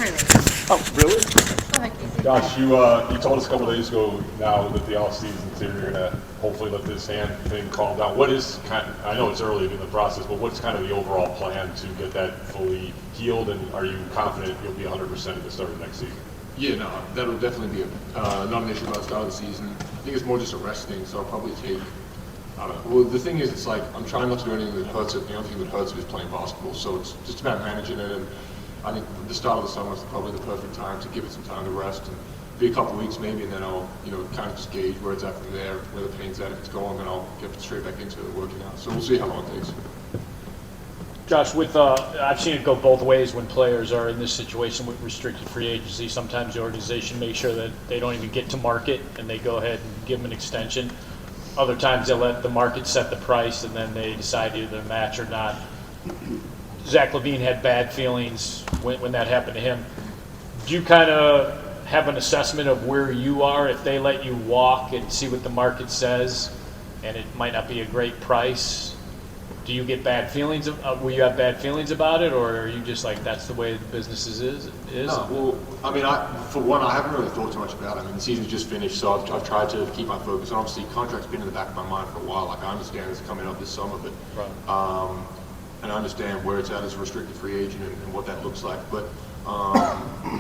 Oh, really? Go ahead, Casey. Josh, you told us a couple of days ago now that the off season too, you're gonna hopefully let this hand thing calm down. What is I know it's early in the process, but what's kind of the overall plan to get that fully healed, and are you confident you'll be 100% at the start of next season? Yeah, no, that'll definitely be not an issue by the start of the season. I think it's more just a rest thing, so I'll probably take. I don't know. Well, the thing is, it's like I'm trying not to do anything that hurts it. The only thing that hurts it is playing basketball. So it's just about managing it. And I think the start of the summer is probably the perfect time to give it some time to rest and be a couple of weeks maybe, and then I'll kind of just gauge where it's at from there, where the pain's at. If it's going, then I'll get straight back into working out. So we'll see how long it takes. Josh, with I've seen it go both ways when players are in this situation with restricted free agency. Sometimes the organization makes sure that they don't even get to market and they go ahead and give them an extension. Other times they let the market set the price and then they decide either to match or not. Zach LaVine had bad feelings when that happened to him. Do you kind of have an assessment of where you are if they let you walk and see what the market says and it might not be a great price? Do you get bad feelings? Will you have bad feelings about it, or are you just like that's the way the business is? No, well, I mean, for one, I haven't really thought too much about it. I mean, the season's just finished, so I've tried to keep my focus. And obviously, contract's been in the back of my mind for a while. Like, I understand it's coming up this summer, but Right. and I understand where it's at as a restricted free agent and what that looks like. But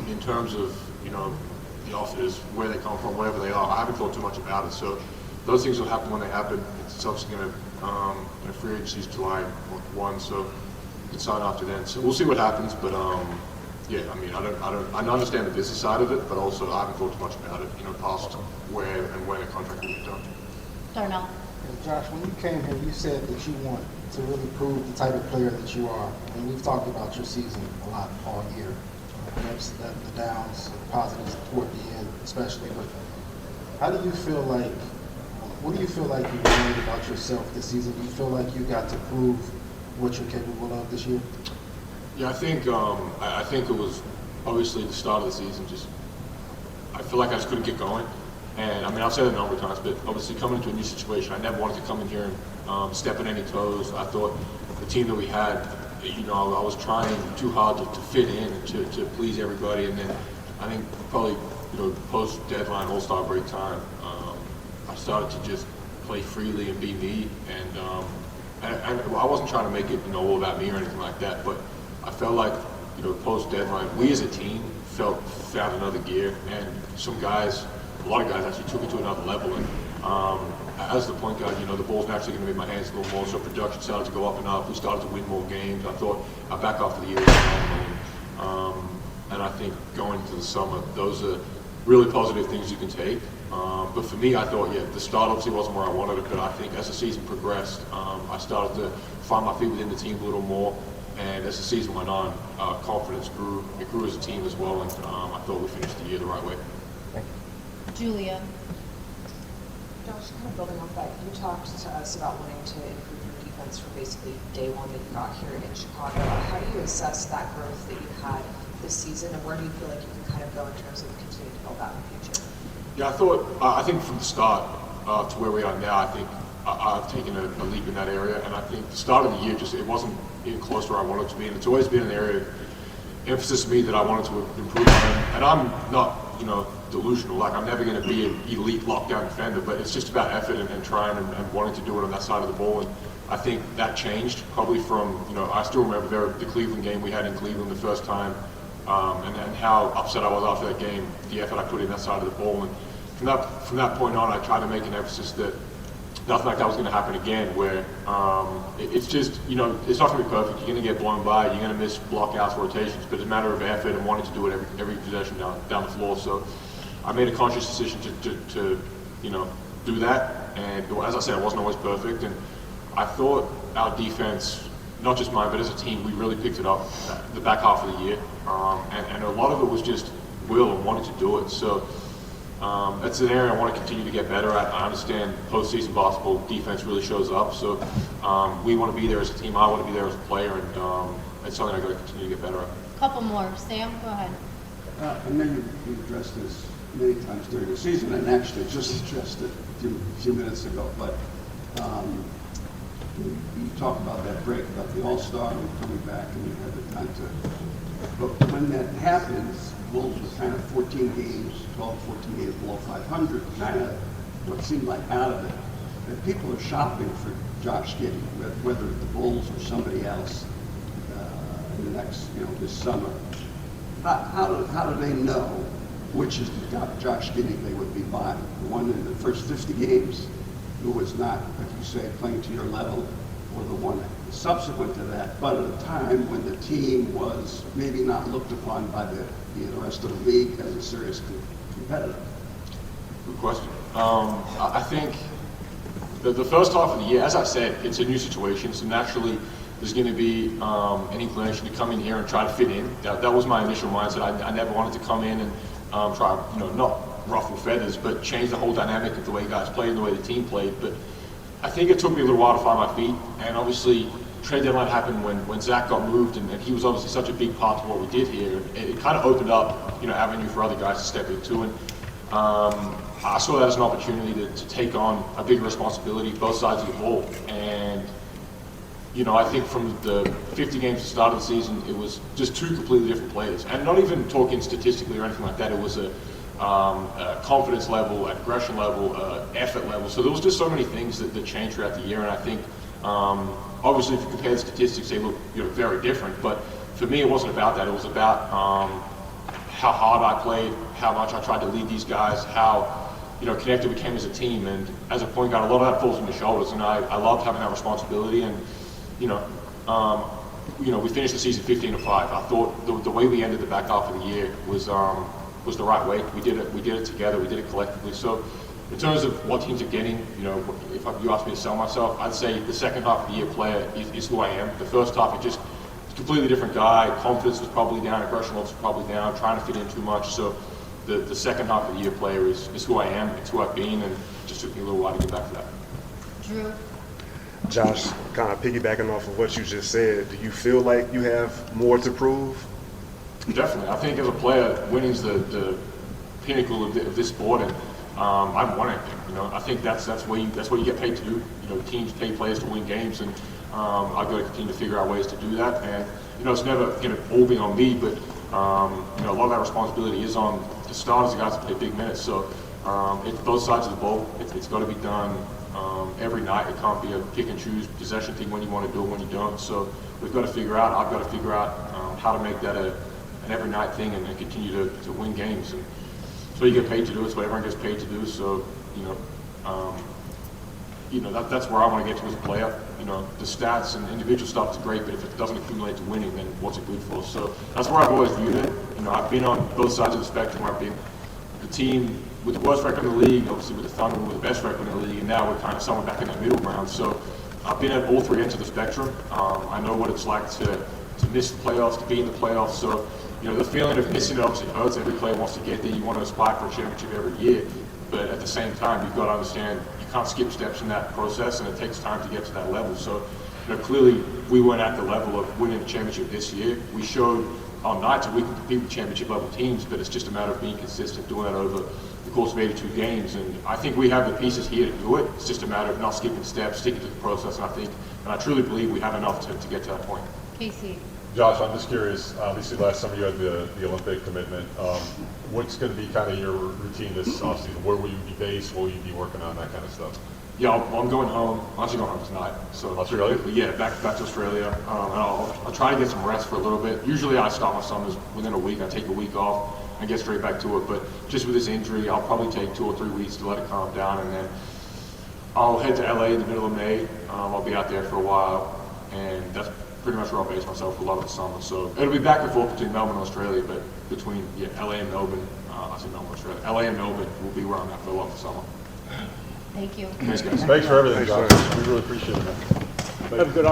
in terms of the offers, where they come from, wherever they are, I haven't thought too much about it. So those things will happen when they happen. It's obviously going to free agency is July 1, so it's sign after then. So we'll see what happens. But yeah, I mean, I understand the business side of it, but also I haven't thought too much about it. Past where and when a contract will be done. Darnell. Josh, when you came here, you said that you want to really prove the type of player that you are. And we've talked about your season a lot all year. The downs, the positives toward the end, especially. But how do you feel like? What do you feel like you learned about yourself this season? Do you feel like you got to prove what you're capable of this year? Yeah, I think it was obviously the start of the season. Just I feel like I just couldn't get going. And I mean, I've said it a number of times, but obviously coming into a new situation, I never wanted to come in here and step on any toes. I thought the team that we had, I was trying too hard to fit in and to please everybody. And then I think probably, post-deadline All-Star break time, I started to just play freely and be me. And I wasn't trying to make it, all about me or anything like that, but I felt like, post-deadline, we as a team found another gear, and a lot of guys actually took it to another level. And as the point guard, the ball's naturally going to be in my hands a little more, so production started to go up and up. We started to win more games. I thought our back half of the year was phenomenal. And I think going into the summer, those are really positive things you can take. But for me, I thought, the start obviously wasn't where I wanted it, but I think as the season progressed, I started to find my feet within the team a little more. And as the season went on, confidence grew. It grew as a team as well, and I thought we finished the year the right way. Julia. Josh, kind of building off that, you talked to us about wanting to improve your defense from basically day one that you got here in Chicago. How do you assess that growth that you've had this season, and where do you feel like you can kind of go in terms of continuing to build that in the future? Yeah, I think from the start to where we are now, I think I've taken a leap in that area, and I think the start of the year it wasn't even close to where I wanted to be, and it's always been an area of emphasis to me that I wanted to improve on. And I'm not, delusional. Like, I'm never going to be an elite lockdown defender, but it's just about effort and trying and wanting to do it on that side of the ball. And I think that changed probably from, I still remember the Cleveland game we had in Cleveland the first time, and how upset I was after that game, the effort I put in that side of the ball. And from that point on, I tried to make an emphasis that nothing like that was going to happen again, where it's just, it's not going to be perfect. You're going to get blown by, you're going to miss blockouts, rotations, but it's a matter of effort and wanting to do it every possession down the floor. So I made a conscious decision to do that. And as I said, it wasn't always perfect. And I thought our defense, not just mine, but as a team, we really picked it up the back half of the year. And a lot of it was just will and wanting to do it. So that's an area I want to continue to get better at. I understand postseason basketball defense really shows up. So we want to be there as a team. I want to be there as a player. And it's something I've got to continue to get better at. Couple more. Sam, go ahead. I know you addressed this many times during the season, and actually just addressed it a few minutes ago, but you talked about that break, about the All-Star and coming back, and you had the time to But when that happens, Bulls were kind of 14 games, 12, 14 games below 500, kind of what seemed like out of it. And people are shopping for Josh Giddey, whether the Bulls or somebody else in the next, this summer. How do they know which is the Josh Giddey they would be buying? The one in the first 50 games who was not, like you say, playing to your level, or the one subsequent to that, but at a time when the team was maybe not looked upon by the rest of the league as a serious competitor? Good question. I think the first half of the year, as I said, it's a new situation, so naturally there's going to be an inclination to come in here and try to fit in. That was my initial mindset. I never wanted to come in and try, not ruffle feathers, but change the whole dynamic of the way guys played and the way the team played. But I think it took me a little while to find my feet, and obviously trade deadline happened when Zach got moved, and he was obviously such a big part of what we did here. It kind of opened up, avenue for other guys to step into, and I saw that as an opportunity to take on a bigger responsibility, both sides of the ball. And I think from the 50 games at the start of the season, it was just two completely different players, and not even talking statistically or anything like that. It was a confidence level, aggression level, effort level. So there was just so many things that changed throughout the year, and I think obviously if you compare the statistics, they look very different. But for me, it wasn't about that. It was about how hard I played, how much I tried to lead these guys, how connected we came as a team. And as a point guard, a lot of that falls on my shoulders, and I loved having that responsibility. And we finished the season 15-5. I thought the way we ended the back half of the year was the right way. We did it together. We did it collectively. So in terms of what teams are getting, if you ask me to sell myself, I'd say the second half of the year player is who I am. The first half, it just a completely different guy. Confidence was probably down. Aggression was probably down. Trying to fit in too much. So the second half of the year player is who I am. It's who I've been, and it just took me a little while to get back to that. Drew. Josh, kind of piggybacking off of what you just said, do you feel like you have more to prove? Definitely. I think as a player, winning's the pinnacle of this sport, and I've won anything. I think that's what you get paid to do. Teams pay players to win games, and I've got to continue to figure out ways to do that. And it's never going to all be on me, but a lot of that responsibility is on the starters, the guys that play big minutes. So it's both sides of the ball. It's got to be done every night. It can't be a pick and choose possession thing when you want to do it, when you don't. So we've got to figure out. I've got to figure out how to make that an every night thing, and continue to win games. And it's what you get paid to do. It's what everyone gets paid to do. So that's where I want to get to as a player. The stats and individual stuff is great, but if it doesn't accumulate to winning, then what's it good for? So that's where I've always viewed it. I've been on both sides of the spectrum. I've been the team with the worst record in the league, obviously with the Thunder with the best record in the league, and now we're kind of somewhere back in that middle ground. So I've been at all three ends of the spectrum. I know what it's like to miss the playoffs, to be in the playoffs. So the feeling of missing it obviously hurts. Every player wants to get there. You want to aspire for a championship every year. But at the same time, you've got to understand you can't skip steps in that process, and it takes time to get to that level. So clearly we weren't at the level of winning a championship this year. We showed on nights that we can compete with championship level teams, but it's just a matter of being consistent, doing that over the course of 82 games. And I think we have the pieces here to do it. It's just a matter of not skipping steps, sticking to the process. And I truly believe we have enough to get to that point. Casey. Josh, I'm just curious, obviously last summer you had the Olympic commitment. What's going to be kind of your routine this offseason? Where will you be based? Will you be working on that kind of stuff? Yeah, I'm going home. I'm actually going home tonight. So Australia? Yeah, back to Australia. And I'll try to get some rest for a little bit. Usually I start my summers within a week. I take a week off and get straight back to it. But just with this injury, I'll probably take 2 or 3 weeks to let it calm down, and then I'll head to LA in the middle of May. I'll be out there for a while, and that's pretty much where I'll base myself for a lot of the summer. So it'll be back and forth between Melbourne and Australia, but between LA and Melbourne, I say Melbourne, Australia, LA and Melbourne will be where I'm at for a lot of the summer. Thank you. Thanks, guys. Thanks for everything, Thanks, Josh. We really appreciate it, man. Have a good